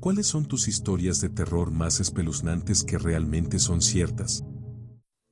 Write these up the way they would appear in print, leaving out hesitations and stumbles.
¿Cuáles son tus historias de terror más espeluznantes que realmente son ciertas?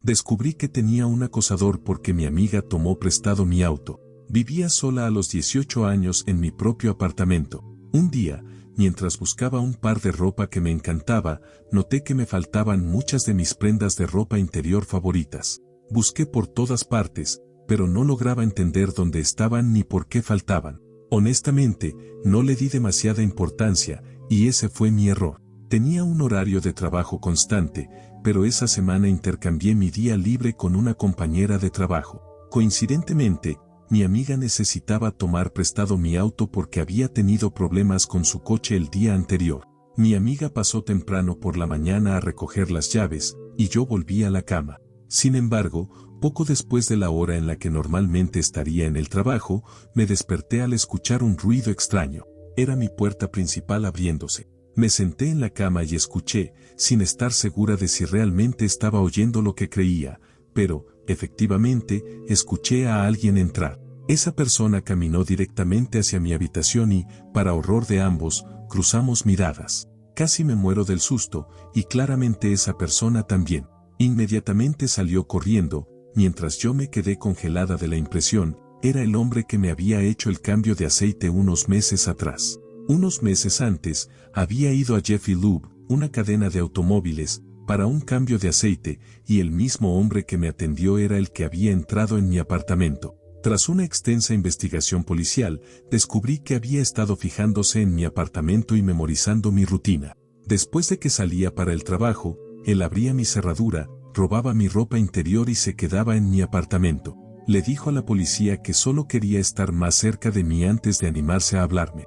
Descubrí que tenía un acosador porque mi amiga tomó prestado mi auto. Vivía sola a los 18 años en mi propio apartamento. Un día, mientras buscaba un par de ropa que me encantaba, noté que me faltaban muchas de mis prendas de ropa interior favoritas. Busqué por todas partes, pero no lograba entender dónde estaban ni por qué faltaban. Honestamente, no le di demasiada importancia, y ese fue mi error. Tenía un horario de trabajo constante, pero esa semana intercambié mi día libre con una compañera de trabajo. Coincidentemente, mi amiga necesitaba tomar prestado mi auto porque había tenido problemas con su coche el día anterior. Mi amiga pasó temprano por la mañana a recoger las llaves, y yo volví a la cama. Sin embargo, poco después de la hora en la que normalmente estaría en el trabajo, me desperté al escuchar un ruido extraño. Era mi puerta principal abriéndose. Me senté en la cama y escuché, sin estar segura de si realmente estaba oyendo lo que creía, pero, efectivamente, escuché a alguien entrar. Esa persona caminó directamente hacia mi habitación y, para horror de ambos, cruzamos miradas. Casi me muero del susto, y claramente esa persona también. Inmediatamente salió corriendo, mientras yo me quedé congelada de la impresión. Era el hombre que me había hecho el cambio de aceite unos meses atrás. Unos meses antes, había ido a Jiffy Lube, una cadena de automóviles, para un cambio de aceite, y el mismo hombre que me atendió era el que había entrado en mi apartamento. Tras una extensa investigación policial, descubrí que había estado fijándose en mi apartamento y memorizando mi rutina. Después de que salía para el trabajo, él abría mi cerradura, robaba mi ropa interior y se quedaba en mi apartamento. Le dijo a la policía que solo quería estar más cerca de mí antes de animarse a hablarme.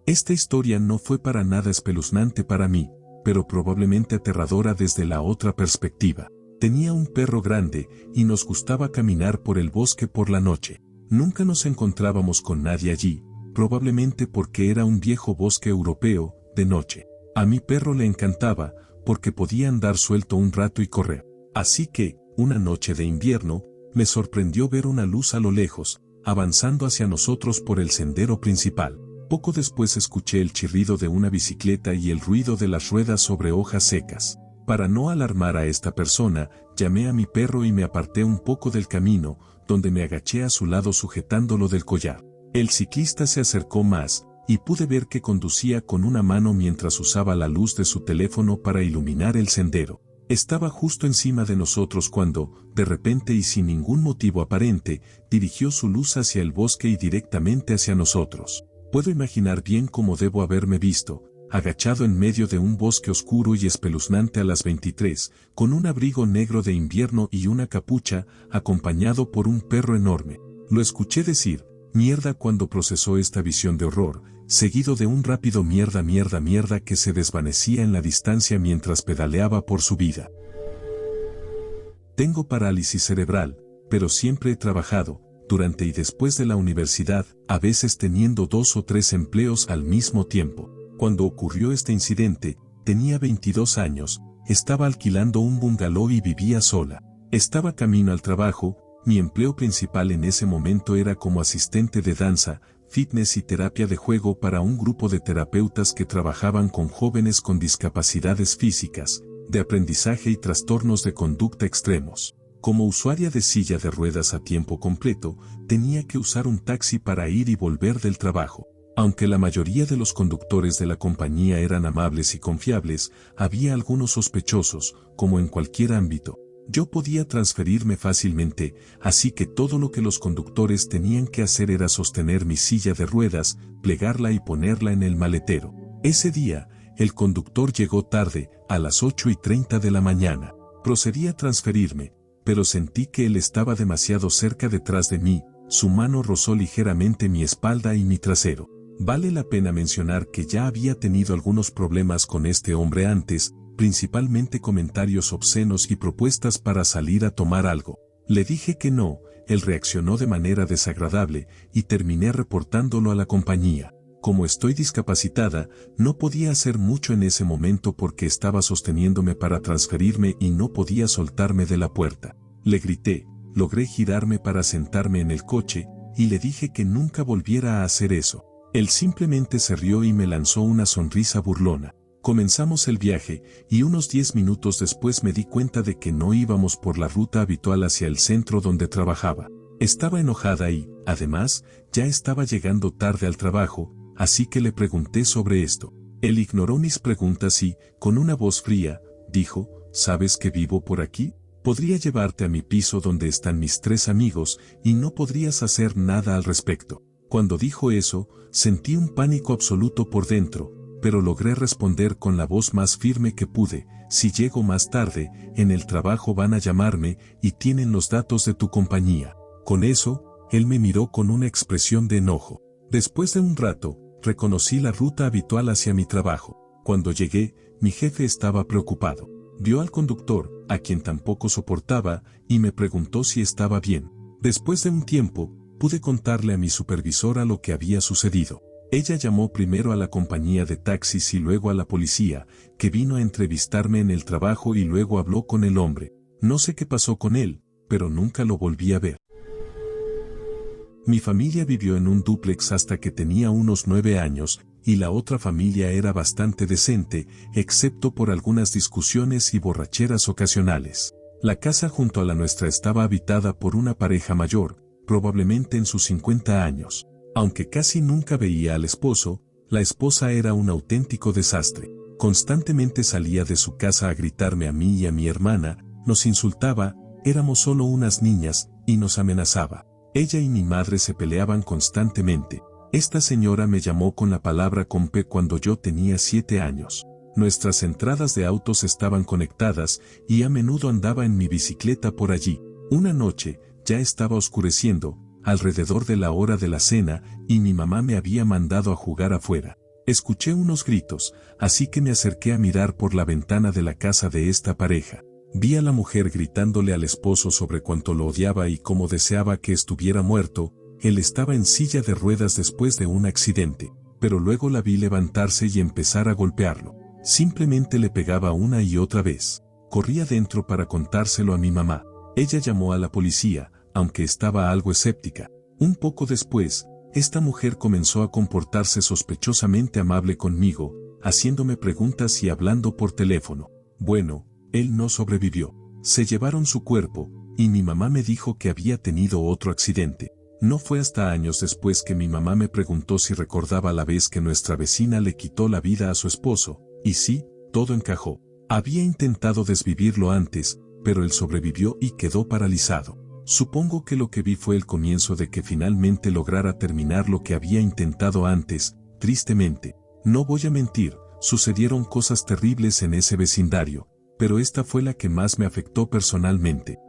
Esta historia no fue para nada espeluznante para mí, pero probablemente aterradora desde la otra perspectiva. Tenía un perro grande y nos gustaba caminar por el bosque por la noche. Nunca nos encontrábamos con nadie allí, probablemente porque era un viejo bosque europeo, de noche. A mi perro le encantaba, porque podía andar suelto un rato y correr. Así que, una noche de invierno, me sorprendió ver una luz a lo lejos, avanzando hacia nosotros por el sendero principal. Poco después escuché el chirrido de una bicicleta y el ruido de las ruedas sobre hojas secas. Para no alarmar a esta persona, llamé a mi perro y me aparté un poco del camino, donde me agaché a su lado sujetándolo del collar. El ciclista se acercó más, y pude ver que conducía con una mano mientras usaba la luz de su teléfono para iluminar el sendero. Estaba justo encima de nosotros cuando, de repente y sin ningún motivo aparente, dirigió su luz hacia el bosque y directamente hacia nosotros. Puedo imaginar bien cómo debo haberme visto, agachado en medio de un bosque oscuro y espeluznante a las 23, con un abrigo negro de invierno y una capucha, acompañado por un perro enorme. Lo escuché decir, mierda cuando procesó esta visión de horror, seguido de un rápido mierda mierda mierda que se desvanecía en la distancia mientras pedaleaba por su vida. Tengo parálisis cerebral, pero siempre he trabajado, durante y después de la universidad, a veces teniendo 2 o 3 empleos al mismo tiempo. Cuando ocurrió este incidente, tenía 22 años, estaba alquilando un bungalow y vivía sola. Estaba camino al trabajo, mi empleo principal en ese momento era como asistente de danza, fitness y terapia de juego para un grupo de terapeutas que trabajaban con jóvenes con discapacidades físicas, de aprendizaje y trastornos de conducta extremos. Como usuaria de silla de ruedas a tiempo completo, tenía que usar un taxi para ir y volver del trabajo. Aunque la mayoría de los conductores de la compañía eran amables y confiables, había algunos sospechosos, como en cualquier ámbito. Yo podía transferirme fácilmente, así que todo lo que los conductores tenían que hacer era sostener mi silla de ruedas, plegarla y ponerla en el maletero. Ese día, el conductor llegó tarde, a las 8:30 de la mañana. Procedí a transferirme, pero sentí que él estaba demasiado cerca detrás de mí, su mano rozó ligeramente mi espalda y mi trasero. Vale la pena mencionar que ya había tenido algunos problemas con este hombre antes, principalmente comentarios obscenos y propuestas para salir a tomar algo. Le dije que no, él reaccionó de manera desagradable y terminé reportándolo a la compañía. Como estoy discapacitada, no podía hacer mucho en ese momento porque estaba sosteniéndome para transferirme y no podía soltarme de la puerta. Le grité, logré girarme para sentarme en el coche, y le dije que nunca volviera a hacer eso. Él simplemente se rió y me lanzó una sonrisa burlona. Comenzamos el viaje, y unos 10 minutos después me di cuenta de que no íbamos por la ruta habitual hacia el centro donde trabajaba. Estaba enojada y, además, ya estaba llegando tarde al trabajo, así que le pregunté sobre esto. Él ignoró mis preguntas y, con una voz fría, dijo, ¿sabes que vivo por aquí? Podría llevarte a mi piso donde están mis 3 amigos y no podrías hacer nada al respecto. Cuando dijo eso, sentí un pánico absoluto por dentro, pero logré responder con la voz más firme que pude, si llego más tarde, en el trabajo van a llamarme y tienen los datos de tu compañía. Con eso, él me miró con una expresión de enojo. Después de un rato, reconocí la ruta habitual hacia mi trabajo. Cuando llegué, mi jefe estaba preocupado. Vio al conductor, a quien tampoco soportaba, y me preguntó si estaba bien. Después de un tiempo, pude contarle a mi supervisora lo que había sucedido. Ella llamó primero a la compañía de taxis y luego a la policía, que vino a entrevistarme en el trabajo y luego habló con el hombre. No sé qué pasó con él, pero nunca lo volví a ver. Mi familia vivió en un dúplex hasta que tenía unos 9 años, y la otra familia era bastante decente, excepto por algunas discusiones y borracheras ocasionales. La casa junto a la nuestra estaba habitada por una pareja mayor, probablemente en sus 50 años. Aunque casi nunca veía al esposo, la esposa era un auténtico desastre. Constantemente salía de su casa a gritarme a mí y a mi hermana, nos insultaba, éramos solo unas niñas, y nos amenazaba. Ella y mi madre se peleaban constantemente. Esta señora me llamó con la palabra con P cuando yo tenía 7 años. Nuestras entradas de autos estaban conectadas y a menudo andaba en mi bicicleta por allí. Una noche, ya estaba oscureciendo, alrededor de la hora de la cena, y mi mamá me había mandado a jugar afuera. Escuché unos gritos, así que me acerqué a mirar por la ventana de la casa de esta pareja. Vi a la mujer gritándole al esposo sobre cuánto lo odiaba y cómo deseaba que estuviera muerto. Él estaba en silla de ruedas después de un accidente, pero luego la vi levantarse y empezar a golpearlo. Simplemente le pegaba una y otra vez. Corrí adentro para contárselo a mi mamá. Ella llamó a la policía, aunque estaba algo escéptica. Un poco después, esta mujer comenzó a comportarse sospechosamente amable conmigo, haciéndome preguntas y hablando por teléfono. Bueno, él no sobrevivió. Se llevaron su cuerpo, y mi mamá me dijo que había tenido otro accidente. No fue hasta años después que mi mamá me preguntó si recordaba la vez que nuestra vecina le quitó la vida a su esposo, y sí, todo encajó. Había intentado desvivirlo antes, pero él sobrevivió y quedó paralizado. Supongo que lo que vi fue el comienzo de que finalmente lograra terminar lo que había intentado antes. Tristemente, no voy a mentir, sucedieron cosas terribles en ese vecindario, pero esta fue la que más me afectó personalmente.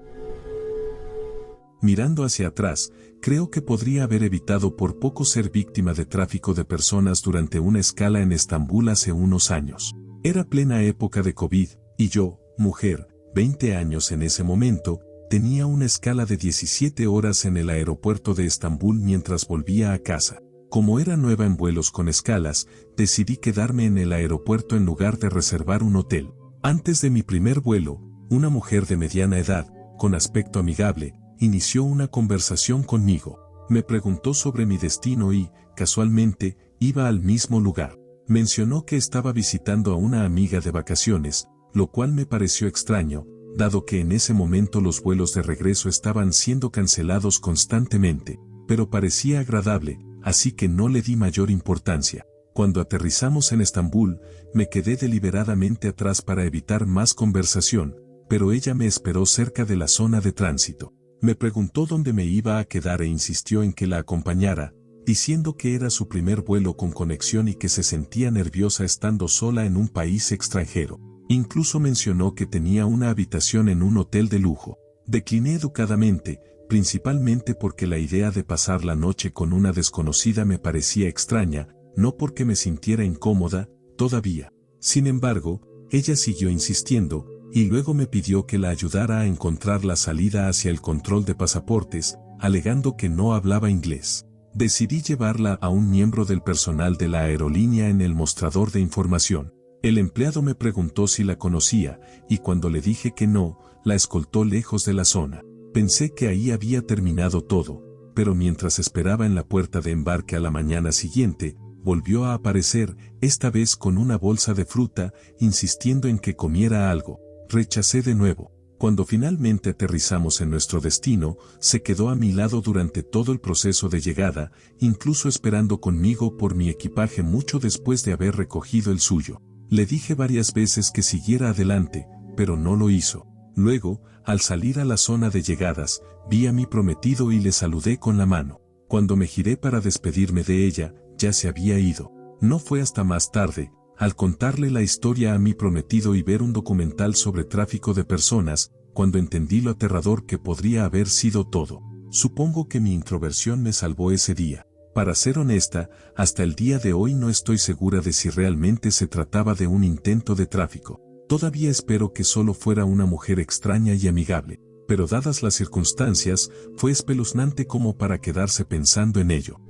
Mirando hacia atrás, creo que podría haber evitado por poco ser víctima de tráfico de personas durante una escala en Estambul hace unos años. Era plena época de COVID, y yo, mujer, 20 años en ese momento, tenía una escala de 17 horas en el aeropuerto de Estambul mientras volvía a casa. Como era nueva en vuelos con escalas, decidí quedarme en el aeropuerto en lugar de reservar un hotel. Antes de mi primer vuelo, una mujer de mediana edad, con aspecto amigable, inició una conversación conmigo. Me preguntó sobre mi destino y, casualmente, iba al mismo lugar. Mencionó que estaba visitando a una amiga de vacaciones, lo cual me pareció extraño, dado que en ese momento los vuelos de regreso estaban siendo cancelados constantemente, pero parecía agradable, así que no le di mayor importancia. Cuando aterrizamos en Estambul, me quedé deliberadamente atrás para evitar más conversación, pero ella me esperó cerca de la zona de tránsito. Me preguntó dónde me iba a quedar e insistió en que la acompañara, diciendo que era su primer vuelo con conexión y que se sentía nerviosa estando sola en un país extranjero. Incluso mencionó que tenía una habitación en un hotel de lujo. Decliné educadamente, principalmente porque la idea de pasar la noche con una desconocida me parecía extraña, no porque me sintiera incómoda, todavía. Sin embargo, ella siguió insistiendo, y luego me pidió que la ayudara a encontrar la salida hacia el control de pasaportes, alegando que no hablaba inglés. Decidí llevarla a un miembro del personal de la aerolínea en el mostrador de información. El empleado me preguntó si la conocía, y cuando le dije que no, la escoltó lejos de la zona. Pensé que ahí había terminado todo, pero mientras esperaba en la puerta de embarque a la mañana siguiente, volvió a aparecer, esta vez con una bolsa de fruta, insistiendo en que comiera algo. Rechacé de nuevo. Cuando finalmente aterrizamos en nuestro destino, se quedó a mi lado durante todo el proceso de llegada, incluso esperando conmigo por mi equipaje mucho después de haber recogido el suyo. Le dije varias veces que siguiera adelante, pero no lo hizo. Luego, al salir a la zona de llegadas, vi a mi prometido y le saludé con la mano. Cuando me giré para despedirme de ella, ya se había ido. No fue hasta más tarde, al contarle la historia a mi prometido y ver un documental sobre tráfico de personas, cuando entendí lo aterrador que podría haber sido todo. Supongo que mi introversión me salvó ese día. Para ser honesta, hasta el día de hoy no estoy segura de si realmente se trataba de un intento de tráfico. Todavía espero que solo fuera una mujer extraña y amigable, pero dadas las circunstancias, fue espeluznante como para quedarse pensando en ello.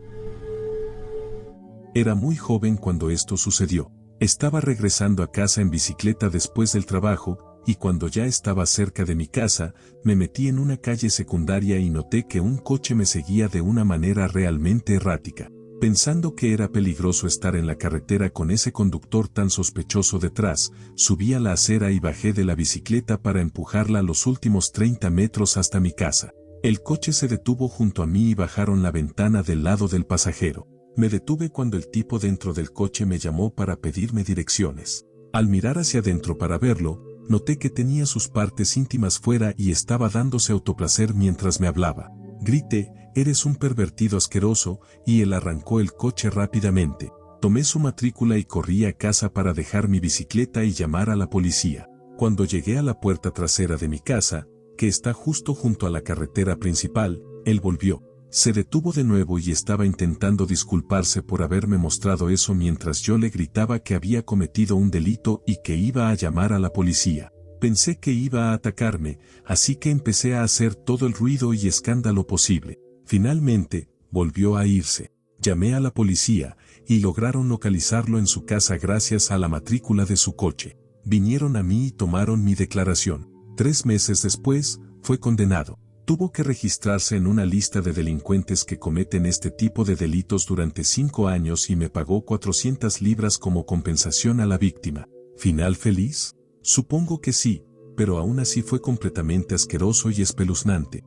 Era muy joven cuando esto sucedió. Estaba regresando a casa en bicicleta después del trabajo, y cuando ya estaba cerca de mi casa, me metí en una calle secundaria y noté que un coche me seguía de una manera realmente errática. Pensando que era peligroso estar en la carretera con ese conductor tan sospechoso detrás, subí a la acera y bajé de la bicicleta para empujarla los últimos 30 metros hasta mi casa. El coche se detuvo junto a mí y bajaron la ventana del lado del pasajero. Me detuve cuando el tipo dentro del coche me llamó para pedirme direcciones. Al mirar hacia adentro para verlo, noté que tenía sus partes íntimas fuera y estaba dándose autoplacer mientras me hablaba. Grité, «Eres un pervertido asqueroso», y él arrancó el coche rápidamente. Tomé su matrícula y corrí a casa para dejar mi bicicleta y llamar a la policía. Cuando llegué a la puerta trasera de mi casa, que está justo junto a la carretera principal, él volvió. Se detuvo de nuevo y estaba intentando disculparse por haberme mostrado eso mientras yo le gritaba que había cometido un delito y que iba a llamar a la policía. Pensé que iba a atacarme, así que empecé a hacer todo el ruido y escándalo posible. Finalmente, volvió a irse. Llamé a la policía, y lograron localizarlo en su casa gracias a la matrícula de su coche. Vinieron a mí y tomaron mi declaración. 3 meses después, fue condenado. Tuvo que registrarse en una lista de delincuentes que cometen este tipo de delitos durante 5 años y me pagó 400 libras como compensación a la víctima. ¿Final feliz? Supongo que sí, pero aún así fue completamente asqueroso y espeluznante.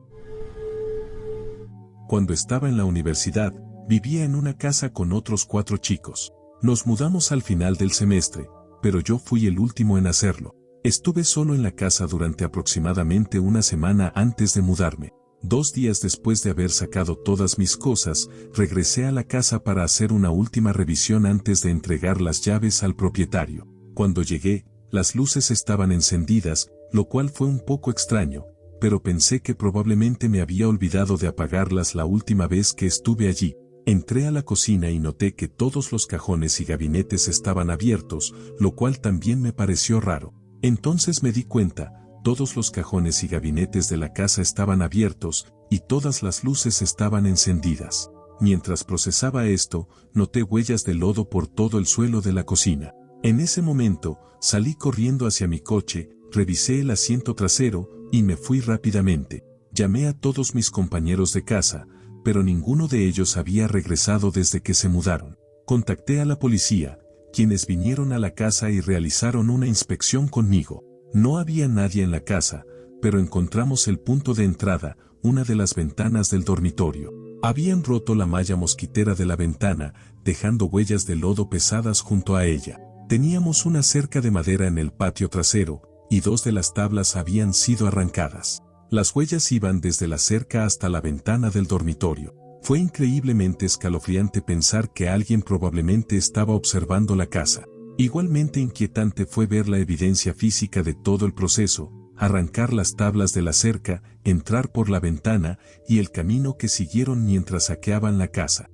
Cuando estaba en la universidad, vivía en una casa con otros 4 chicos. Nos mudamos al final del semestre, pero yo fui el último en hacerlo. Estuve solo en la casa durante aproximadamente una semana antes de mudarme. 2 días después de haber sacado todas mis cosas, regresé a la casa para hacer una última revisión antes de entregar las llaves al propietario. Cuando llegué, las luces estaban encendidas, lo cual fue un poco extraño, pero pensé que probablemente me había olvidado de apagarlas la última vez que estuve allí. Entré a la cocina y noté que todos los cajones y gabinetes estaban abiertos, lo cual también me pareció raro. Entonces me di cuenta, todos los cajones y gabinetes de la casa estaban abiertos, y todas las luces estaban encendidas. Mientras procesaba esto, noté huellas de lodo por todo el suelo de la cocina. En ese momento, salí corriendo hacia mi coche, revisé el asiento trasero, y me fui rápidamente. Llamé a todos mis compañeros de casa, pero ninguno de ellos había regresado desde que se mudaron. Contacté a la policía, quienes vinieron a la casa y realizaron una inspección conmigo. No había nadie en la casa, pero encontramos el punto de entrada, una de las ventanas del dormitorio. Habían roto la malla mosquitera de la ventana, dejando huellas de lodo pesadas junto a ella. Teníamos una cerca de madera en el patio trasero, y 2 de las tablas habían sido arrancadas. Las huellas iban desde la cerca hasta la ventana del dormitorio. Fue increíblemente escalofriante pensar que alguien probablemente estaba observando la casa. Igualmente inquietante fue ver la evidencia física de todo el proceso, arrancar las tablas de la cerca, entrar por la ventana y el camino que siguieron mientras saqueaban la casa.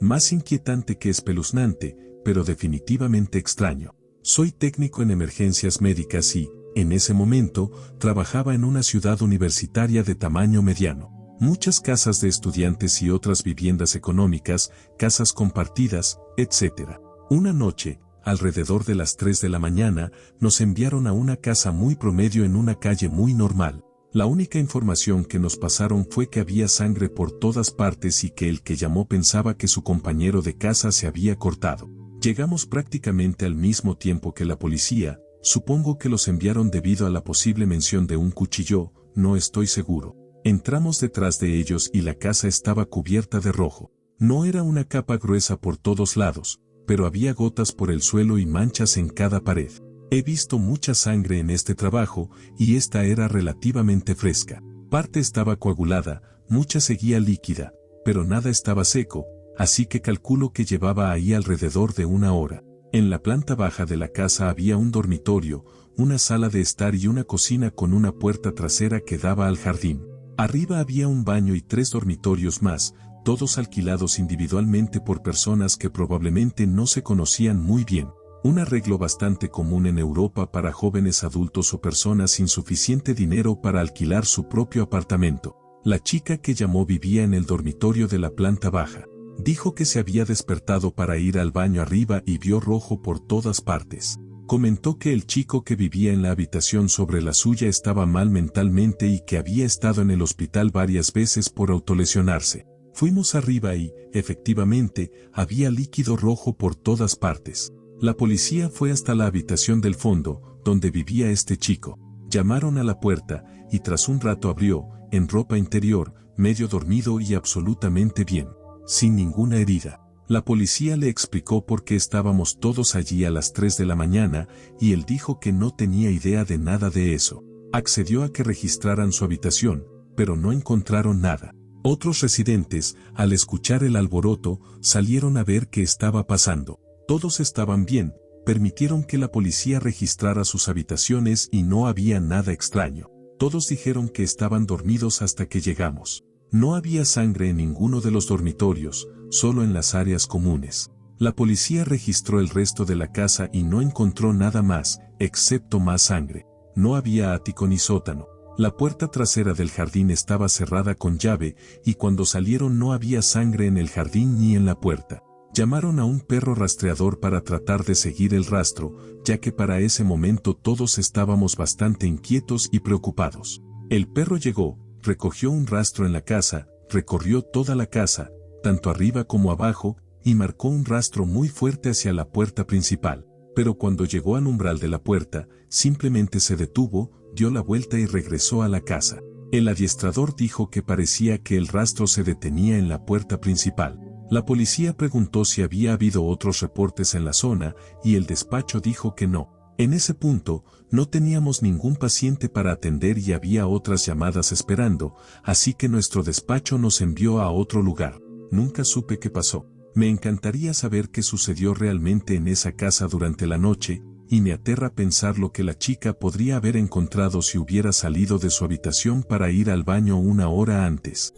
Más inquietante que espeluznante, pero definitivamente extraño. Soy técnico en emergencias médicas y, en ese momento, trabajaba en una ciudad universitaria de tamaño mediano. Muchas casas de estudiantes y otras viviendas económicas, casas compartidas, etc. Una noche, alrededor de las 3 de la mañana, nos enviaron a una casa muy promedio en una calle muy normal. La única información que nos pasaron fue que había sangre por todas partes y que el que llamó pensaba que su compañero de casa se había cortado. Llegamos prácticamente al mismo tiempo que la policía, supongo que los enviaron debido a la posible mención de un cuchillo, no estoy seguro. Entramos detrás de ellos y la casa estaba cubierta de rojo. No era una capa gruesa por todos lados, pero había gotas por el suelo y manchas en cada pared. He visto mucha sangre en este trabajo, y esta era relativamente fresca. Parte estaba coagulada, mucha seguía líquida, pero nada estaba seco, así que calculo que llevaba ahí alrededor de una hora. En la planta baja de la casa había un dormitorio, una sala de estar y una cocina con una puerta trasera que daba al jardín. Arriba había un baño y 3 dormitorios más, todos alquilados individualmente por personas que probablemente no se conocían muy bien. Un arreglo bastante común en Europa para jóvenes adultos o personas sin suficiente dinero para alquilar su propio apartamento. La chica que llamó vivía en el dormitorio de la planta baja. Dijo que se había despertado para ir al baño arriba y vio rojo por todas partes. Comentó que el chico que vivía en la habitación sobre la suya estaba mal mentalmente y que había estado en el hospital varias veces por autolesionarse. Fuimos arriba y, efectivamente, había líquido rojo por todas partes. La policía fue hasta la habitación del fondo, donde vivía este chico. Llamaron a la puerta, y tras un rato abrió, en ropa interior, medio dormido y absolutamente bien, sin ninguna herida. La policía le explicó por qué estábamos todos allí a las 3 de la mañana, y él dijo que no tenía idea de nada de eso. Accedió a que registraran su habitación, pero no encontraron nada. Otros residentes, al escuchar el alboroto, salieron a ver qué estaba pasando. Todos estaban bien, permitieron que la policía registrara sus habitaciones y no había nada extraño. Todos dijeron que estaban dormidos hasta que llegamos. No había sangre en ninguno de los dormitorios, solo en las áreas comunes. La policía registró el resto de la casa y no encontró nada más, excepto más sangre. No había ático ni sótano. La puerta trasera del jardín estaba cerrada con llave y cuando salieron no había sangre en el jardín ni en la puerta. Llamaron a un perro rastreador para tratar de seguir el rastro, ya que para ese momento todos estábamos bastante inquietos y preocupados. El perro llegó, recogió un rastro en la casa, recorrió toda la casa, tanto arriba como abajo, y marcó un rastro muy fuerte hacia la puerta principal. Pero cuando llegó al umbral de la puerta, simplemente se detuvo, dio la vuelta y regresó a la casa. El adiestrador dijo que parecía que el rastro se detenía en la puerta principal. La policía preguntó si había habido otros reportes en la zona, y el despacho dijo que no. En ese punto, no teníamos ningún paciente para atender y había otras llamadas esperando, así que nuestro despacho nos envió a otro lugar. Nunca supe qué pasó. Me encantaría saber qué sucedió realmente en esa casa durante la noche, y me aterra pensar lo que la chica podría haber encontrado si hubiera salido de su habitación para ir al baño una hora antes.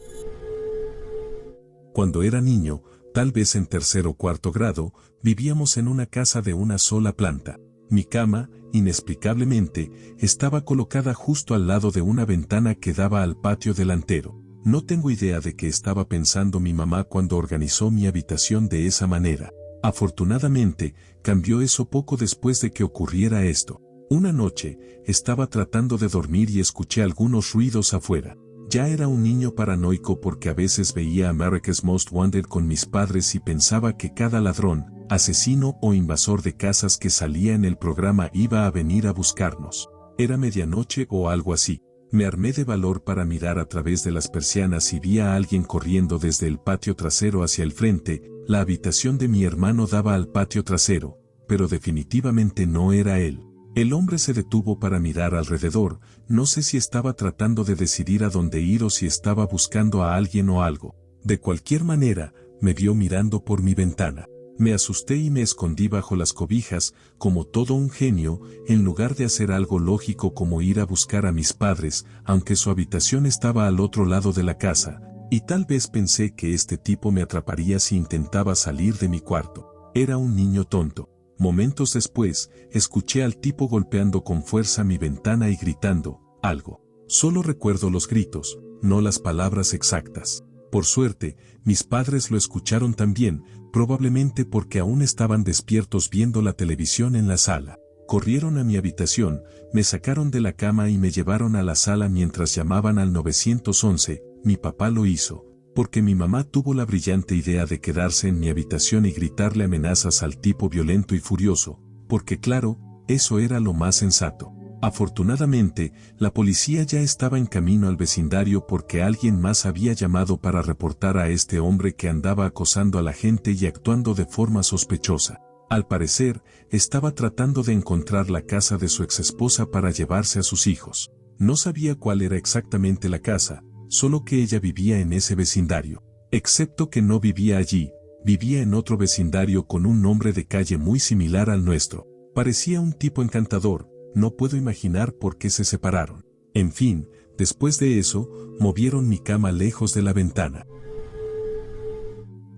Cuando era niño, tal vez en 3er o 4er grado, vivíamos en una casa de una sola planta. Mi cama, inexplicablemente, estaba colocada justo al lado de una ventana que daba al patio delantero. No tengo idea de qué estaba pensando mi mamá cuando organizó mi habitación de esa manera. Afortunadamente, cambió eso poco después de que ocurriera esto. Una noche, estaba tratando de dormir y escuché algunos ruidos afuera. Ya era un niño paranoico porque a veces veía America's Most Wanted con mis padres y pensaba que cada ladrón, asesino o invasor de casas que salía en el programa iba a venir a buscarnos. Era medianoche o algo así. Me armé de valor para mirar a través de las persianas y vi a alguien corriendo desde el patio trasero hacia el frente. La habitación de mi hermano daba al patio trasero, pero definitivamente no era él. El hombre se detuvo para mirar alrededor, no sé si estaba tratando de decidir a dónde ir o si estaba buscando a alguien o algo. De cualquier manera, me vio mirando por mi ventana. Me asusté y me escondí bajo las cobijas, como todo un genio, en lugar de hacer algo lógico como ir a buscar a mis padres, aunque su habitación estaba al otro lado de la casa, y tal vez pensé que este tipo me atraparía si intentaba salir de mi cuarto. Era un niño tonto. Momentos después, escuché al tipo golpeando con fuerza mi ventana y gritando algo. Solo recuerdo los gritos, no las palabras exactas. Por suerte, mis padres lo escucharon también, probablemente porque aún estaban despiertos viendo la televisión en la sala. Corrieron a mi habitación, me sacaron de la cama y me llevaron a la sala mientras llamaban al 911. Mi papá lo hizo, porque mi mamá tuvo la brillante idea de quedarse en mi habitación y gritarle amenazas al tipo violento y furioso, porque claro, eso era lo más sensato. Afortunadamente, la policía ya estaba en camino al vecindario porque alguien más había llamado para reportar a este hombre que andaba acosando a la gente y actuando de forma sospechosa. Al parecer, estaba tratando de encontrar la casa de su exesposa para llevarse a sus hijos. No sabía cuál era exactamente la casa, solo que ella vivía en ese vecindario. Excepto que no vivía allí, vivía en otro vecindario con un nombre de calle muy similar al nuestro. Parecía un tipo encantador, no puedo imaginar por qué se separaron. En fin, después de eso, movieron mi cama lejos de la ventana.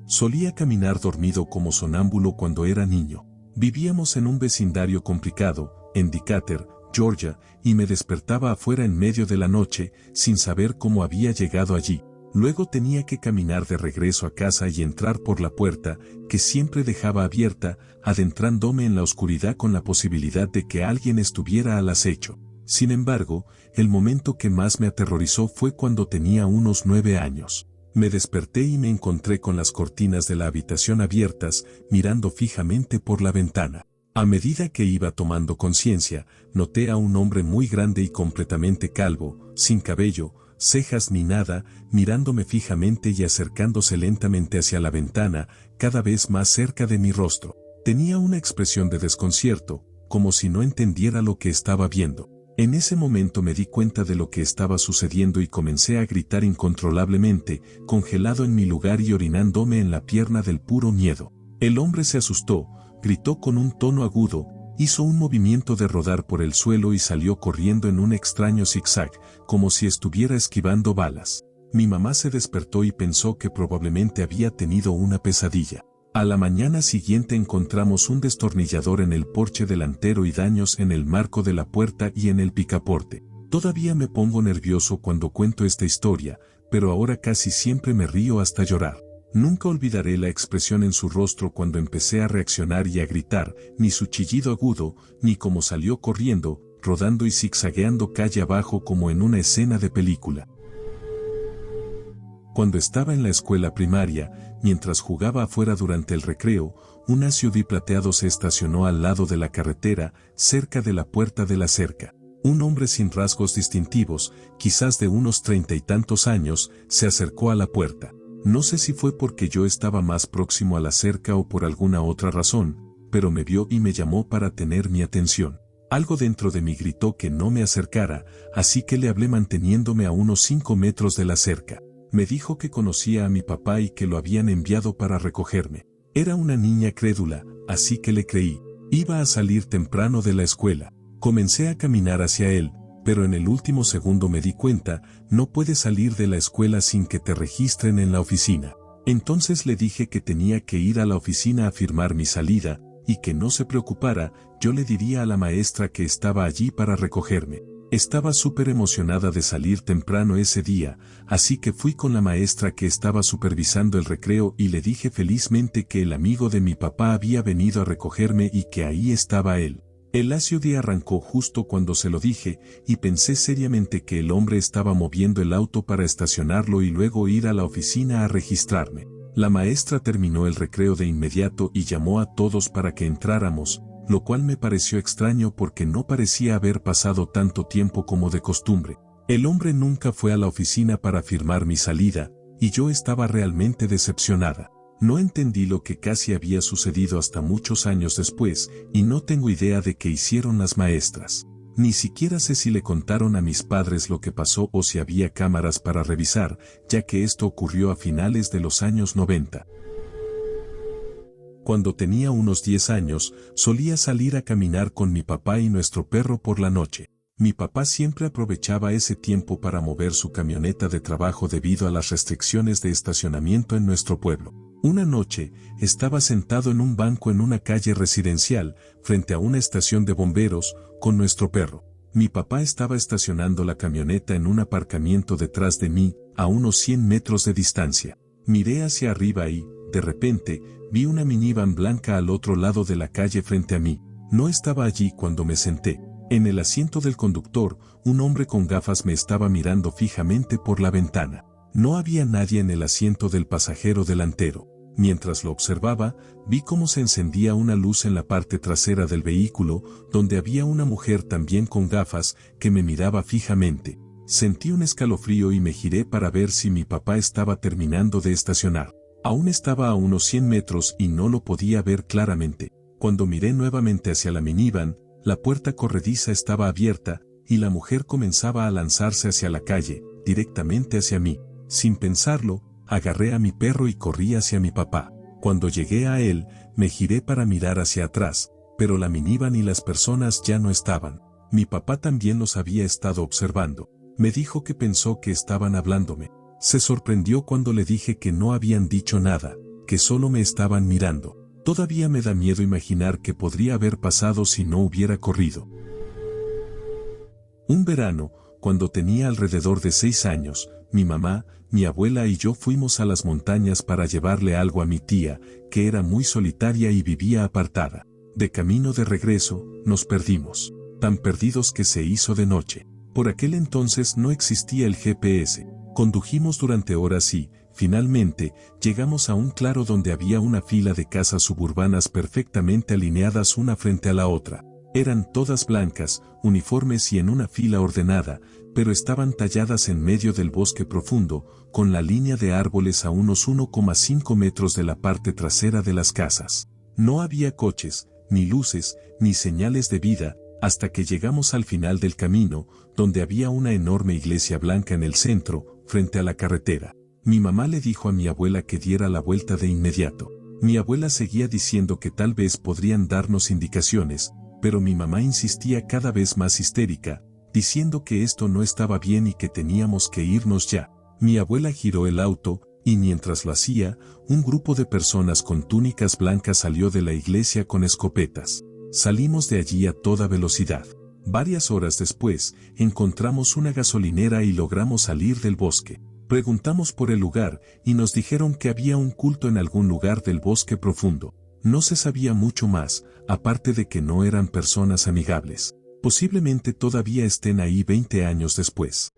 Solía caminar dormido como sonámbulo cuando era niño. Vivíamos en un vecindario complicado, en Decatur, Georgia, y me despertaba afuera en medio de la noche, sin saber cómo había llegado allí. Luego tenía que caminar de regreso a casa y entrar por la puerta, que siempre dejaba abierta, adentrándome en la oscuridad con la posibilidad de que alguien estuviera al acecho. Sin embargo, el momento que más me aterrorizó fue cuando tenía unos 9 años. Me desperté y me encontré con las cortinas de la habitación abiertas, mirando fijamente por la ventana. A medida que iba tomando conciencia, noté a un hombre muy grande y completamente calvo, sin cabello, cejas ni nada, mirándome fijamente y acercándose lentamente hacia la ventana, cada vez más cerca de mi rostro. Tenía una expresión de desconcierto, como si no entendiera lo que estaba viendo. En ese momento me di cuenta de lo que estaba sucediendo y comencé a gritar incontrolablemente, congelado en mi lugar y orinándome en la pierna del puro miedo. El hombre se asustó, gritó con un tono agudo, hizo un movimiento de rodar por el suelo y salió corriendo en un extraño zigzag, como si estuviera esquivando balas. Mi mamá se despertó y pensó que probablemente había tenido una pesadilla. A la mañana siguiente encontramos un destornillador en el porche delantero y daños en el marco de la puerta y en el picaporte. Todavía me pongo nervioso cuando cuento esta historia, pero ahora casi siempre me río hasta llorar. Nunca olvidaré la expresión en su rostro cuando empecé a reaccionar y a gritar, ni su chillido agudo, ni cómo salió corriendo, rodando y zigzagueando calle abajo como en una escena de película. Cuando estaba en la escuela primaria, mientras jugaba afuera durante el recreo, un SUV plateado se estacionó al lado de la carretera, cerca de la puerta de la cerca. Un hombre sin rasgos distintivos, quizás de unos 30 y tantos años, se acercó a la puerta. No sé si fue porque yo estaba más próximo a la cerca o por alguna otra razón, pero me vio y me llamó para tener mi atención. Algo dentro de mí gritó que no me acercara, así que le hablé manteniéndome a unos 5 metros de la cerca. Me dijo que conocía a mi papá y que lo habían enviado para recogerme. Era una niña crédula, así que le creí. Iba a salir temprano de la escuela. Comencé a caminar hacia él, pero en el último segundo me di cuenta, no puedes salir de la escuela sin que te registren en la oficina. Entonces le dije que tenía que ir a la oficina a firmar mi salida, y que no se preocupara, yo le diría a la maestra que estaba allí para recogerme. Estaba súper emocionada de salir temprano ese día, así que fui con la maestra que estaba supervisando el recreo y le dije felizmente que el amigo de mi papá había venido a recogerme y que ahí estaba él. El SUV arrancó justo cuando se lo dije, y pensé seriamente que el hombre estaba moviendo el auto para estacionarlo y luego ir a la oficina a registrarme. La maestra terminó el recreo de inmediato y llamó a todos para que entráramos, lo cual me pareció extraño porque no parecía haber pasado tanto tiempo como de costumbre. El hombre nunca fue a la oficina para firmar mi salida, y yo estaba realmente decepcionada. No entendí lo que casi había sucedido hasta muchos años después, y no tengo idea de qué hicieron las maestras. Ni siquiera sé si le contaron a mis padres lo que pasó o si había cámaras para revisar, ya que esto ocurrió a finales de los años 90. Cuando tenía unos 10 años, solía salir a caminar con mi papá y nuestro perro por la noche. Mi papá siempre aprovechaba ese tiempo para mover su camioneta de trabajo debido a las restricciones de estacionamiento en nuestro pueblo. Una noche, estaba sentado en un banco en una calle residencial, frente a una estación de bomberos, con nuestro perro. Mi papá estaba estacionando la camioneta en un aparcamiento detrás de mí, a unos 100 metros de distancia. Miré hacia arriba y, de repente, vi una minivan blanca al otro lado de la calle frente a mí. No estaba allí cuando me senté. En el asiento del conductor, un hombre con gafas me estaba mirando fijamente por la ventana. No había nadie en el asiento del pasajero delantero. Mientras lo observaba, vi cómo se encendía una luz en la parte trasera del vehículo, donde había una mujer también con gafas que me miraba fijamente. Sentí un escalofrío y me giré para ver si mi papá estaba terminando de estacionar. Aún estaba a unos 100 metros y no lo podía ver claramente. Cuando miré nuevamente hacia la minivan, la puerta corrediza estaba abierta y la mujer comenzaba a lanzarse hacia la calle, directamente hacia mí. Sin pensarlo, agarré a mi perro y corrí hacia mi papá. Cuando llegué a él, me giré para mirar hacia atrás, pero la minivan y las personas ya no estaban. Mi papá también los había estado observando. Me dijo que pensó que estaban hablándome. Se sorprendió cuando le dije que no habían dicho nada, que solo me estaban mirando. Todavía me da miedo imaginar qué podría haber pasado si no hubiera corrido. Un verano, cuando tenía alrededor de 6 años, mi mamá, mi abuela y yo fuimos a las montañas para llevarle algo a mi tía, que era muy solitaria y vivía apartada. De camino de regreso, nos perdimos, tan perdidos que se hizo de noche. Por aquel entonces no existía el GPS. Condujimos durante horas y, finalmente, llegamos a un claro donde había una fila de casas suburbanas perfectamente alineadas una frente a la otra. Eran todas blancas, uniformes y en una fila ordenada, pero estaban talladas en medio del bosque profundo, con la línea de árboles a unos 1,5 metros de la parte trasera de las casas. No había coches, ni luces, ni señales de vida, hasta que llegamos al final del camino, donde había una enorme iglesia blanca en el centro, frente a la carretera. Mi mamá le dijo a mi abuela que diera la vuelta de inmediato. Mi abuela seguía diciendo que tal vez podrían darnos indicaciones, pero mi mamá insistía cada vez más histérica, diciendo que esto no estaba bien y que teníamos que irnos ya. Mi abuela giró el auto, y mientras lo hacía, un grupo de personas con túnicas blancas salió de la iglesia con escopetas. Salimos de allí a toda velocidad. Varias horas después, encontramos una gasolinera y logramos salir del bosque. Preguntamos por el lugar, y nos dijeron que había un culto en algún lugar del bosque profundo. No se sabía mucho más, aparte de que no eran personas amigables. Posiblemente todavía estén ahí 20 años después.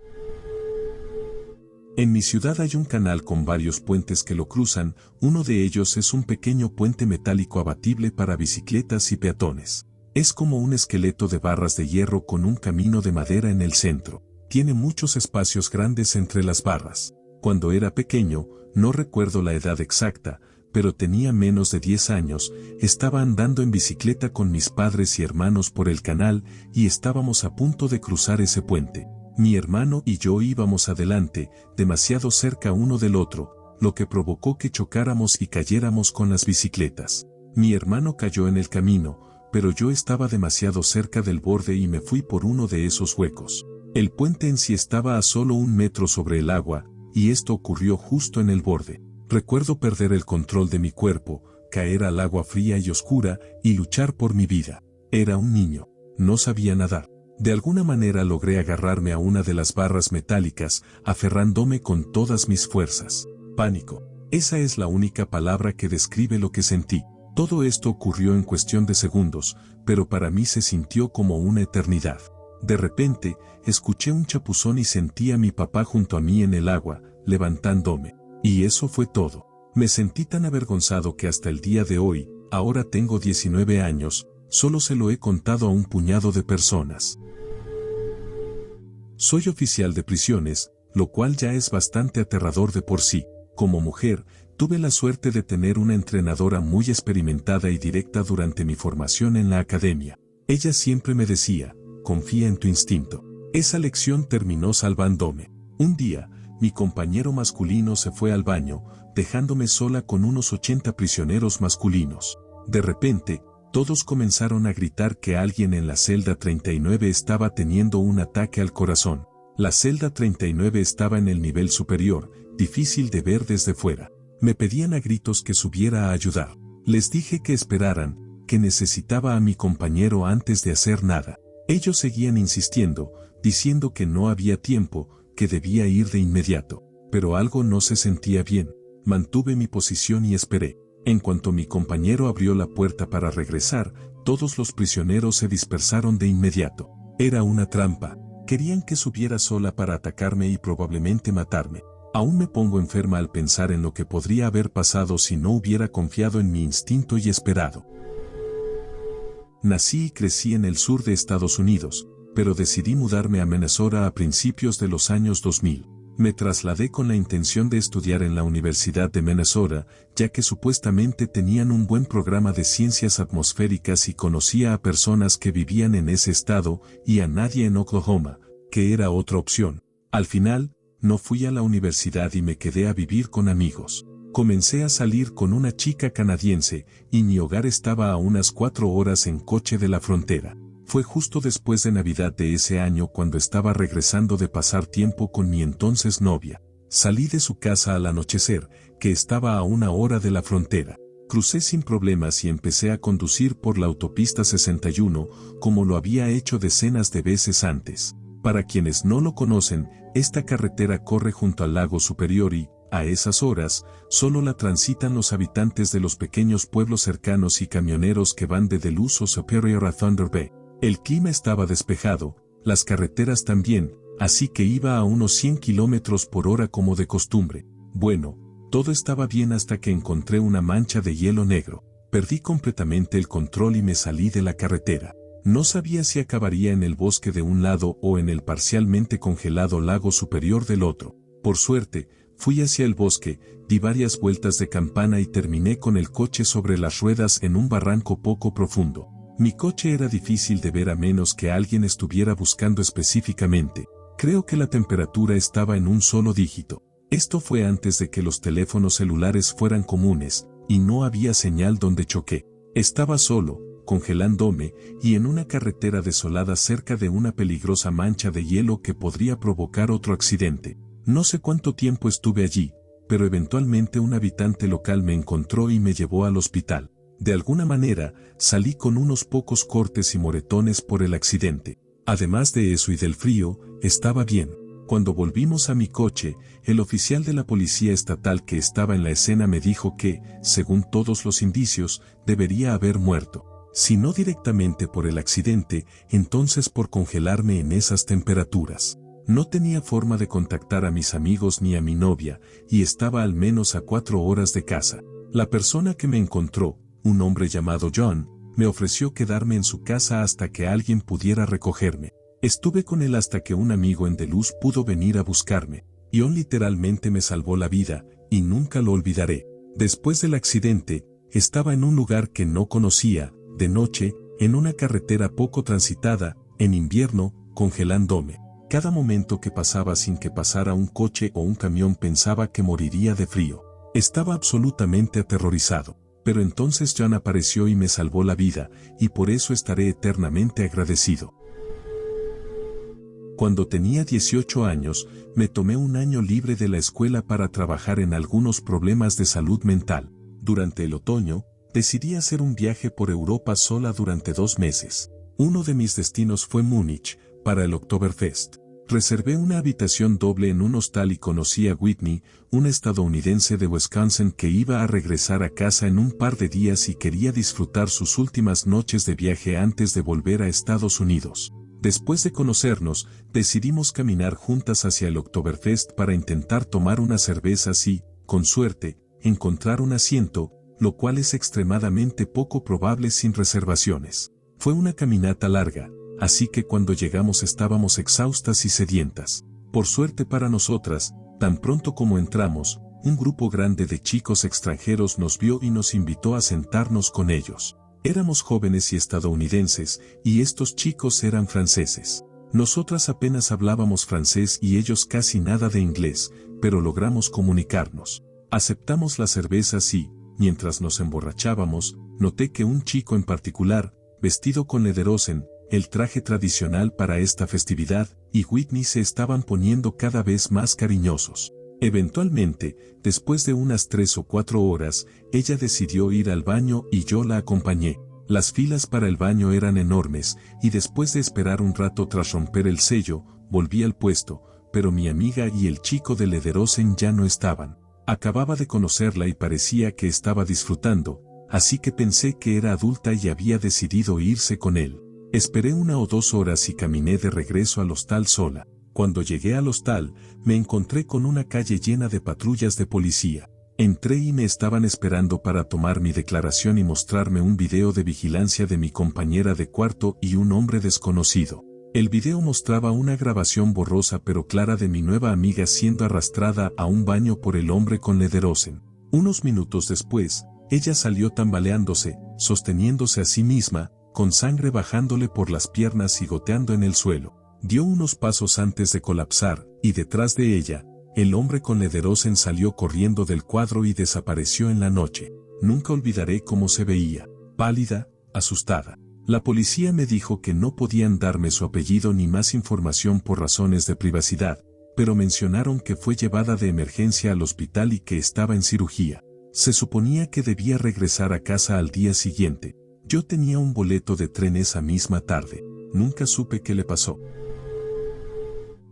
En mi ciudad hay un canal con varios puentes que lo cruzan, uno de ellos es un pequeño puente metálico abatible para bicicletas y peatones. Es como un esqueleto de barras de hierro con un camino de madera en el centro. Tiene muchos espacios grandes entre las barras. Cuando era pequeño, no recuerdo la edad exacta, pero tenía menos de 10 años, estaba andando en bicicleta con mis padres y hermanos por el canal y estábamos a punto de cruzar ese puente. Mi hermano y yo íbamos adelante, demasiado cerca uno del otro, lo que provocó que chocáramos y cayéramos con las bicicletas. Mi hermano cayó en el camino, pero yo estaba demasiado cerca del borde y me fui por uno de esos huecos. El puente en sí estaba a solo 1 metro sobre el agua, y esto ocurrió justo en el borde. Recuerdo perder el control de mi cuerpo, caer al agua fría y oscura, y luchar por mi vida. Era un niño. No sabía nadar. De alguna manera logré agarrarme a una de las barras metálicas, aferrándome con todas mis fuerzas. Pánico. Esa es la única palabra que describe lo que sentí. Todo esto ocurrió en cuestión de segundos, pero para mí se sintió como una eternidad. De repente, escuché un chapuzón y sentí a mi papá junto a mí en el agua, levantándome. Y eso fue todo. Me sentí tan avergonzado que hasta el día de hoy, ahora tengo 19 años, solo se lo he contado a un puñado de personas. Soy oficial de prisiones, lo cual ya es bastante aterrador de por sí. Como mujer, tuve la suerte de tener una entrenadora muy experimentada y directa durante mi formación en la academia. Ella siempre me decía, confía en tu instinto. Esa lección terminó salvándome. Un día, mi compañero masculino se fue al baño, dejándome sola con unos 80 prisioneros masculinos. De repente, todos comenzaron a gritar que alguien en la celda 39 estaba teniendo un ataque al corazón. La celda 39 estaba en el nivel superior, difícil de ver desde fuera. Me pedían a gritos que subiera a ayudar. Les dije que esperaran, que necesitaba a mi compañero antes de hacer nada. Ellos seguían insistiendo, diciendo que no había tiempo, que debía ir de inmediato. Pero algo no se sentía bien. Mantuve mi posición y esperé. En cuanto mi compañero abrió la puerta para regresar, todos los prisioneros se dispersaron de inmediato. Era una trampa. Querían que subiera sola para atacarme y probablemente matarme. Aún me pongo enferma al pensar en lo que podría haber pasado si no hubiera confiado en mi instinto y esperado. Nací y crecí en el sur de Estados Unidos, pero decidí mudarme a Minnesota a principios de los años 2000. Me trasladé con la intención de estudiar en la Universidad de Minnesota, ya que supuestamente tenían un buen programa de ciencias atmosféricas y conocía a personas que vivían en ese estado y a nadie en Oklahoma, que era otra opción. Al final, no fui a la universidad y me quedé a vivir con amigos. Comencé a salir con una chica canadiense y mi hogar estaba a unas 4 horas en coche de la frontera. Fue justo después de Navidad de ese año cuando estaba regresando de pasar tiempo con mi entonces novia. Salí de su casa al anochecer, que estaba a 1 hora de la frontera. Crucé sin problemas y empecé a conducir por la autopista 61, como lo había hecho decenas de veces antes. Para quienes no lo conocen, esta carretera corre junto al lago Superior y, a esas horas, solo la transitan los habitantes de los pequeños pueblos cercanos y camioneros que van de Duluth o Superior a Thunder Bay. El clima estaba despejado, las carreteras también, así que iba a unos 100 kilómetros por hora como de costumbre. Bueno, todo estaba bien hasta que encontré una mancha de hielo negro. Perdí completamente el control y me salí de la carretera. No sabía si acabaría en el bosque de un lado o en el parcialmente congelado lago Superior del otro. Por suerte, fui hacia el bosque, di varias vueltas de campana y terminé con el coche sobre las ruedas en un barranco poco profundo. Mi coche era difícil de ver a menos que alguien estuviera buscando específicamente. Creo que la temperatura estaba en un solo dígito. Esto fue antes de que los teléfonos celulares fueran comunes, y no había señal donde choqué. Estaba solo, congelándome, y en una carretera desolada cerca de una peligrosa mancha de hielo que podría provocar otro accidente. No sé cuánto tiempo estuve allí, pero eventualmente un habitante local me encontró y me llevó al hospital. De alguna manera, salí con unos pocos cortes y moretones por el accidente. Además de eso y del frío, estaba bien. Cuando volvimos a mi coche, el oficial de la policía estatal que estaba en la escena me dijo que, según todos los indicios, debería haber muerto. Si no directamente por el accidente, entonces por congelarme en esas temperaturas. No tenía forma de contactar a mis amigos ni a mi novia, y estaba al menos a 4 horas de casa. La persona que me encontró, un hombre llamado John, me ofreció quedarme en su casa hasta que alguien pudiera recogerme. Estuve con él hasta que un amigo en Duluth pudo venir a buscarme. John literalmente me salvó la vida, y nunca lo olvidaré. Después del accidente, estaba en un lugar que no conocía, de noche, en una carretera poco transitada, en invierno, congelándome. Cada momento que pasaba sin que pasara un coche o un camión pensaba que moriría de frío. Estaba absolutamente aterrorizado. Pero entonces John apareció y me salvó la vida, y por eso estaré eternamente agradecido. Cuando tenía 18 años, me tomé un año libre de la escuela para trabajar en algunos problemas de salud mental. Durante el otoño, decidí hacer un viaje por Europa sola durante 2 meses. Uno de mis destinos fue Múnich, para el Oktoberfest. Reservé una habitación doble en un hostal y conocí a Whitney, una estadounidense de Wisconsin que iba a regresar a casa en un par de días y quería disfrutar sus últimas noches de viaje antes de volver a Estados Unidos. Después de conocernos, decidimos caminar juntas hacia el Oktoberfest para intentar tomar unas cervezas y, con suerte, encontrar un asiento, lo cual es extremadamente poco probable sin reservaciones. Fue una caminata larga, así que cuando llegamos estábamos exhaustas y sedientas. Por suerte para nosotras, tan pronto como entramos, un grupo grande de chicos extranjeros nos vio y nos invitó a sentarnos con ellos. Éramos jóvenes y estadounidenses, y estos chicos eran franceses. Nosotras apenas hablábamos francés y ellos casi nada de inglés, pero logramos comunicarnos. Aceptamos las cervezas y, mientras nos emborrachábamos, noté que un chico en particular, vestido con lederhosen, el traje tradicional para esta festividad, y Whitney se estaban poniendo cada vez más cariñosos. Eventualmente, después de unas 3 o 4 horas, ella decidió ir al baño y yo la acompañé. Las filas para el baño eran enormes, y después de esperar un rato tras romper el sello, volví al puesto, pero mi amiga y el chico de lederhosen ya no estaban. Acababa de conocerla y parecía que estaba disfrutando, así que pensé que era adulta y había decidido irse con él. Esperé 1 o 2 horas y caminé de regreso al hostal sola. Cuando llegué al hostal, me encontré con una calle llena de patrullas de policía. Entré y me estaban esperando para tomar mi declaración y mostrarme un video de vigilancia de mi compañera de cuarto y un hombre desconocido. El video mostraba una grabación borrosa pero clara de mi nueva amiga siendo arrastrada a un baño por el hombre con Lederhosen. Unos minutos después, ella salió tambaleándose, sosteniéndose a sí misma, con sangre bajándole por las piernas y goteando en el suelo. Dio unos pasos antes de colapsar, y detrás de ella, el hombre con Lederhosen salió corriendo del cuadro y desapareció en la noche. Nunca olvidaré cómo se veía, pálida, asustada. La policía me dijo que no podían darme su apellido ni más información por razones de privacidad, pero mencionaron que fue llevada de emergencia al hospital y que estaba en cirugía. Se suponía que debía regresar a casa al día siguiente. Yo tenía un boleto de tren esa misma tarde. Nunca supe qué le pasó.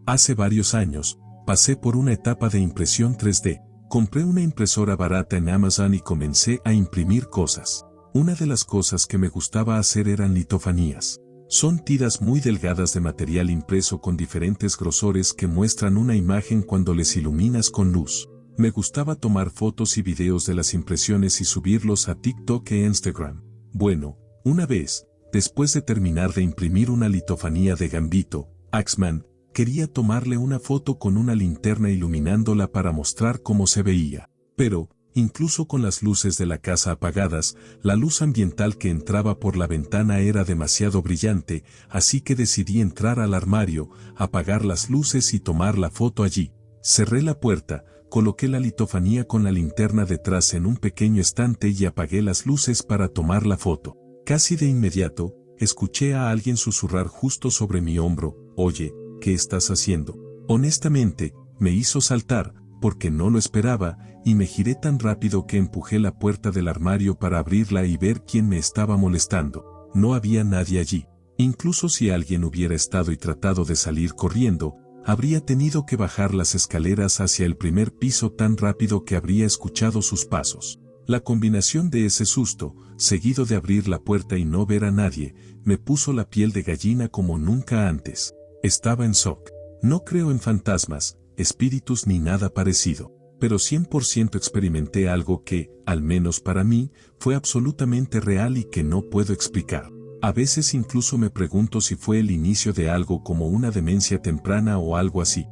Hace varios años, pasé por una etapa de impresión 3D. Compré una impresora barata en Amazon y comencé a imprimir cosas. Una de las cosas que me gustaba hacer eran litofanías. Son tiras muy delgadas de material impreso con diferentes grosores que muestran una imagen cuando les iluminas con luz. Me gustaba tomar fotos y videos de las impresiones y subirlos a TikTok e Instagram. Bueno, una vez, después de terminar de imprimir una litofanía de Gambito, Axman, quería tomarle una foto con una linterna iluminándola para mostrar cómo se veía. Pero, incluso con las luces de la casa apagadas, la luz ambiental que entraba por la ventana era demasiado brillante, así que decidí entrar al armario, apagar las luces y tomar la foto allí. Cerré la puerta, coloqué la litofanía con la linterna detrás en un pequeño estante y apagué las luces para tomar la foto. Casi de inmediato, escuché a alguien susurrar justo sobre mi hombro: «Oye, ¿qué estás haciendo?». Honestamente, me hizo saltar, porque no lo esperaba, y me giré tan rápido que empujé la puerta del armario para abrirla y ver quién me estaba molestando. No había nadie allí. Incluso si alguien hubiera estado y tratado de salir corriendo, habría tenido que bajar las escaleras hacia el primer piso tan rápido que habría escuchado sus pasos. La combinación de ese susto, seguido de abrir la puerta y no ver a nadie, me puso la piel de gallina como nunca antes. Estaba en shock. No creo en fantasmas, espíritus ni nada parecido, pero 100% experimenté algo que, al menos para mí, fue absolutamente real y que no puedo explicar. A veces incluso me pregunto si fue el inicio de algo como una demencia temprana o algo así.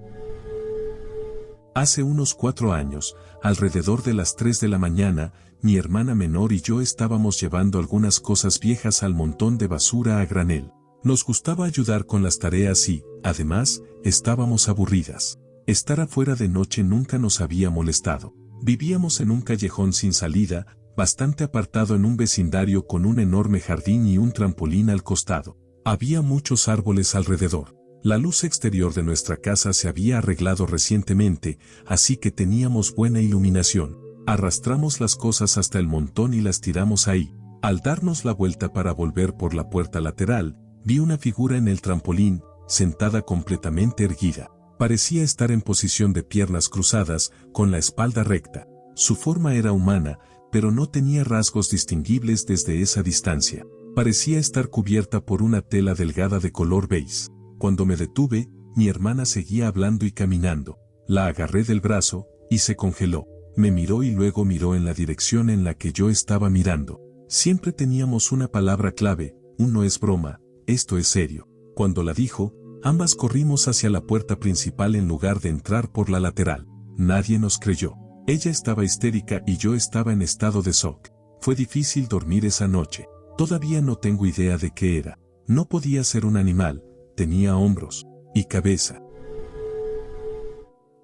Hace unos 4 años, alrededor de las 3 de la mañana, mi hermana menor y yo estábamos llevando algunas cosas viejas al montón de basura a granel. Nos gustaba ayudar con las tareas y, además, estábamos aburridas. Estar afuera de noche nunca nos había molestado. Vivíamos en un callejón sin salida, bastante apartado en un vecindario con un enorme jardín y un trampolín al costado. Había muchos árboles alrededor. La luz exterior de nuestra casa se había arreglado recientemente, así que teníamos buena iluminación. Arrastramos las cosas hasta el montón y las tiramos ahí. Al darnos la vuelta para volver por la puerta lateral, vi una figura en el trampolín, sentada completamente erguida. Parecía estar en posición de piernas cruzadas, con la espalda recta. Su forma era humana, pero no tenía rasgos distinguibles desde esa distancia. Parecía estar cubierta por una tela delgada de color beige. Cuando me detuve, mi hermana seguía hablando y caminando. La agarré del brazo, y se congeló. Me miró y luego miró en la dirección en la que yo estaba mirando. Siempre teníamos una palabra clave: un no es broma, esto es serio. Cuando la dijo, ambas corrimos hacia la puerta principal en lugar de entrar por la lateral. Nadie nos creyó. Ella estaba histérica y yo estaba en estado de shock. Fue difícil dormir esa noche. Todavía no tengo idea de qué era. No podía ser un animal, tenía hombros y cabeza.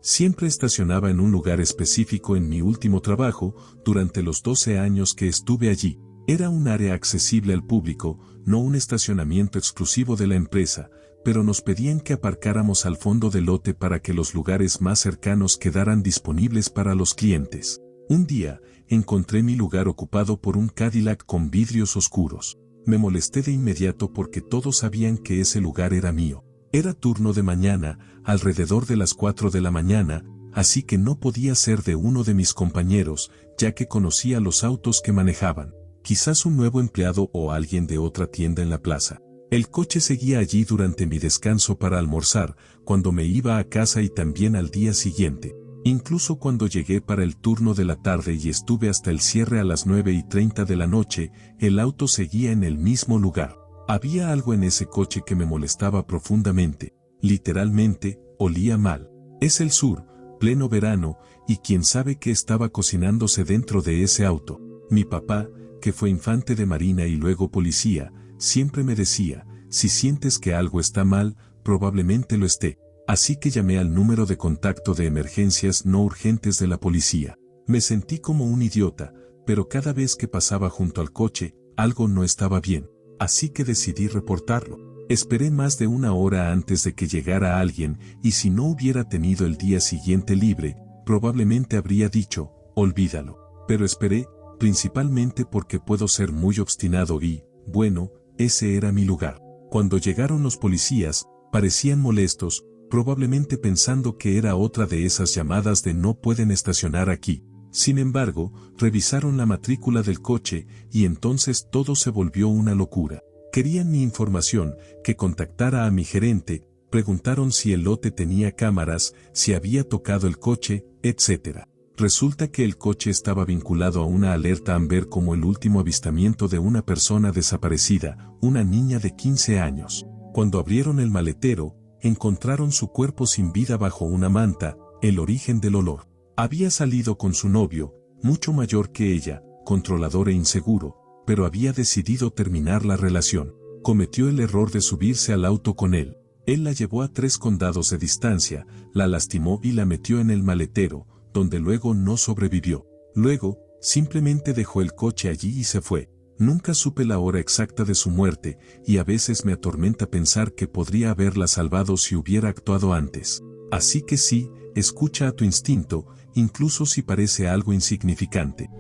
Siempre estacionaba en un lugar específico en mi último trabajo, durante los 12 años que estuve allí. Era un área accesible al público, no un estacionamiento exclusivo de la empresa, pero nos pedían que aparcáramos al fondo del lote para que los lugares más cercanos quedaran disponibles para los clientes. Un día, encontré mi lugar ocupado por un Cadillac con vidrios oscuros. Me molesté de inmediato porque todos sabían que ese lugar era mío. Era turno de mañana, alrededor de las 4 de la mañana, así que no podía ser de uno de mis compañeros, ya que conocía los autos que manejaban. Quizás un nuevo empleado o alguien de otra tienda en la plaza. El coche seguía allí durante mi descanso para almorzar, cuando me iba a casa y también al día siguiente. Incluso cuando llegué para el turno de la tarde y estuve hasta el cierre a las 9:30 de la noche, el auto seguía en el mismo lugar. Había algo en ese coche que me molestaba profundamente. Literalmente, olía mal. Es el sur, pleno verano, y quién sabe qué estaba cocinándose dentro de ese auto. Mi papá, que fue infante de marina y luego policía, siempre me decía, si sientes que algo está mal, probablemente lo esté. Así que llamé al número de contacto de emergencias no urgentes de la policía. Me sentí como un idiota, pero cada vez que pasaba junto al coche, algo no estaba bien. Así que decidí reportarlo. Esperé más de una hora antes de que llegara alguien, y si no hubiera tenido el día siguiente libre, probablemente habría dicho, olvídalo. Pero esperé, principalmente porque puedo ser muy obstinado y, bueno, ese era mi lugar. Cuando llegaron los policías, parecían molestos, probablemente pensando que era otra de esas llamadas de no pueden estacionar aquí. Sin embargo, revisaron la matrícula del coche y entonces todo se volvió una locura. Querían mi información, que contactara a mi gerente, preguntaron si el lote tenía cámaras, si había tocado el coche, etc. Resulta que el coche estaba vinculado a una alerta Amber como el último avistamiento de una persona desaparecida, una niña de 15 años. Cuando abrieron el maletero, encontraron su cuerpo sin vida bajo una manta, el origen del olor. Había salido con su novio, mucho mayor que ella, controlador e inseguro, pero había decidido terminar la relación. Cometió el error de subirse al auto con él. Él la llevó a 3 condados de distancia, la lastimó y la metió en el maletero, donde luego no sobrevivió. Luego, simplemente dejó el coche allí y se fue. Nunca supe la hora exacta de su muerte, y a veces me atormenta pensar que podría haberla salvado si hubiera actuado antes. Así que sí, escucha a tu instinto, incluso si parece algo insignificante.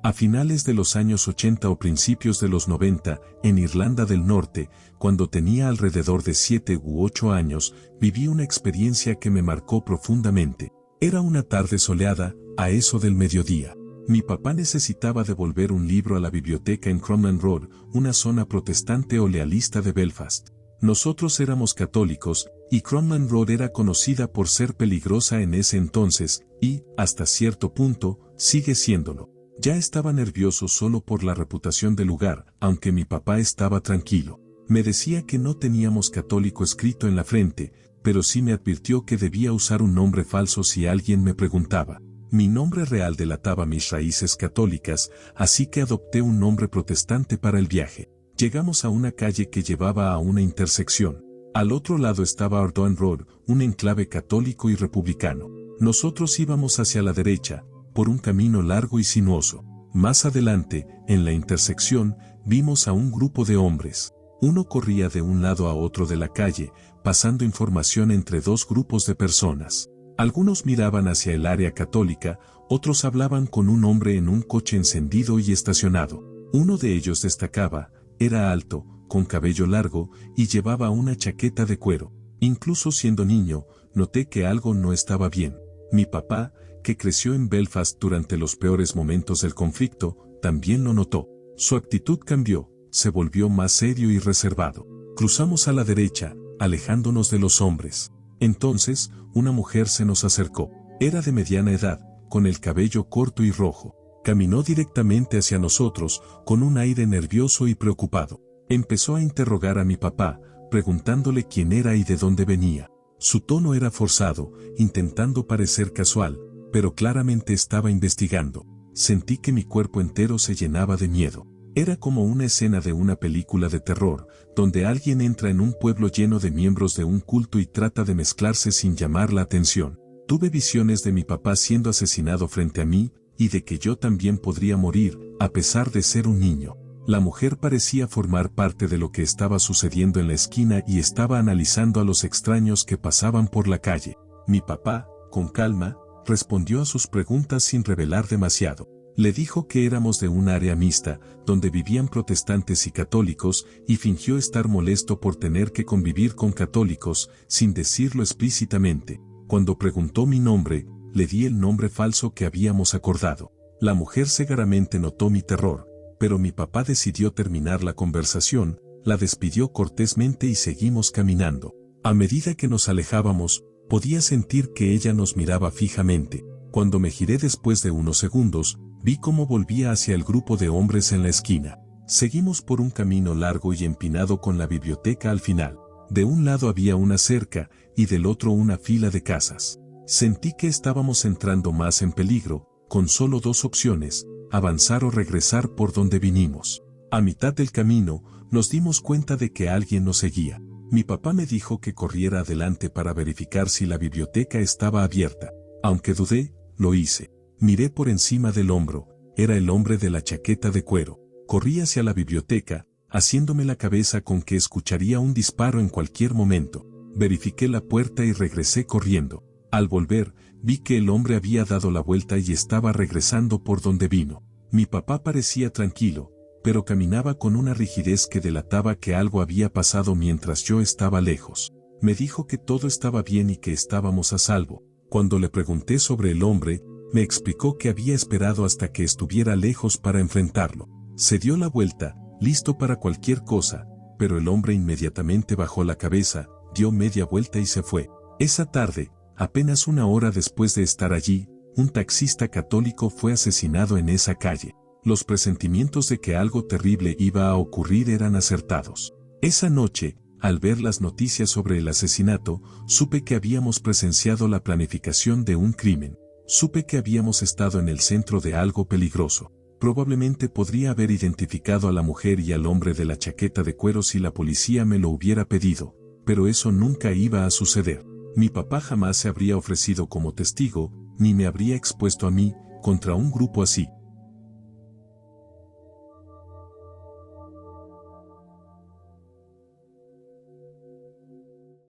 A finales de los años 80 o principios de los 90, en Irlanda del Norte, cuando tenía alrededor de 7 u 8 años, viví una experiencia que me marcó profundamente. Era una tarde soleada, a eso del mediodía. Mi papá necesitaba devolver un libro a la biblioteca en Crumlin Road, una zona protestante o lealista de Belfast. Nosotros éramos católicos, y Crumlin Road era conocida por ser peligrosa en ese entonces, y, hasta cierto punto, sigue siéndolo. Ya estaba nervioso solo por la reputación del lugar, aunque mi papá estaba tranquilo. Me decía que no teníamos católico escrito en la frente, pero sí me advirtió que debía usar un nombre falso si alguien me preguntaba. Mi nombre real delataba mis raíces católicas, así que adopté un nombre protestante para el viaje. Llegamos a una calle que llevaba a una intersección. Al otro lado estaba Ardoin Road, un enclave católico y republicano. Nosotros íbamos hacia la derecha, por un camino largo y sinuoso. Más adelante, en la intersección, vimos a un grupo de hombres. Uno corría de un lado a otro de la calle, pasando información entre 2 grupos de personas. Algunos miraban hacia el área católica, otros hablaban con un hombre en un coche encendido y estacionado. Uno de ellos destacaba, era alto, con cabello largo, y llevaba una chaqueta de cuero. Incluso siendo niño, noté que algo no estaba bien. Mi papá, que creció en Belfast durante los peores momentos del conflicto, también lo notó. Su actitud cambió, se volvió más serio y reservado. Cruzamos a la derecha, alejándonos de los hombres. Entonces, una mujer se nos acercó. Era de mediana edad, con el cabello corto y rojo. Caminó directamente hacia nosotros, con un aire nervioso y preocupado. Empezó a interrogar a mi papá, preguntándole quién era y de dónde venía. Su tono era forzado, intentando parecer casual, pero claramente estaba investigando. Sentí que mi cuerpo entero se llenaba de miedo. Era como una escena de una película de terror, donde alguien entra en un pueblo lleno de miembros de un culto y trata de mezclarse sin llamar la atención. Tuve visiones de mi papá siendo asesinado frente a mí, y de que yo también podría morir, a pesar de ser un niño. La mujer parecía formar parte de lo que estaba sucediendo en la esquina y estaba analizando a los extraños que pasaban por la calle. Mi papá, con calma, respondió a sus preguntas sin revelar demasiado. Le dijo que éramos de un área mixta, donde vivían protestantes y católicos, y fingió estar molesto por tener que convivir con católicos, sin decirlo explícitamente. Cuando preguntó mi nombre, le di el nombre falso que habíamos acordado. La mujer cegaramente notó mi terror, pero mi papá decidió terminar la conversación, la despidió cortésmente y seguimos caminando. A medida que nos alejábamos, podía sentir que ella nos miraba fijamente. Cuando me giré después de unos segundos, vi cómo volvía hacia el grupo de hombres en la esquina. Seguimos por un camino largo y empinado con la biblioteca al final. De un lado había una cerca y del otro una fila de casas. Sentí que estábamos entrando más en peligro, con solo dos opciones, avanzar o regresar por donde vinimos. A mitad del camino, nos dimos cuenta de que alguien nos seguía. Mi papá me dijo que corriera adelante para verificar si la biblioteca estaba abierta. Aunque dudé, lo hice. Miré por encima del hombro, era el hombre de la chaqueta de cuero. Corrí hacia la biblioteca, haciéndome la cabeza con que escucharía un disparo en cualquier momento. Verifiqué la puerta y regresé corriendo. Al volver, vi que el hombre había dado la vuelta y estaba regresando por donde vino. Mi papá parecía tranquilo, pero caminaba con una rigidez que delataba que algo había pasado mientras yo estaba lejos. Me dijo que todo estaba bien y que estábamos a salvo. Cuando le pregunté sobre el hombre, me explicó que había esperado hasta que estuviera lejos para enfrentarlo. Se dio la vuelta, listo para cualquier cosa, pero el hombre inmediatamente bajó la cabeza, dio media vuelta y se fue. Esa tarde, apenas una hora después de estar allí, un taxista católico fue asesinado en esa calle. Los presentimientos de que algo terrible iba a ocurrir eran acertados. Esa noche, al ver las noticias sobre el asesinato, supe que habíamos presenciado la planificación de un crimen. Supe que habíamos estado en el centro de algo peligroso. Probablemente podría haber identificado a la mujer y al hombre de la chaqueta de cuero si la policía me lo hubiera pedido, pero eso nunca iba a suceder. Mi papá jamás se habría ofrecido como testigo, ni me habría expuesto a mí, contra un grupo así.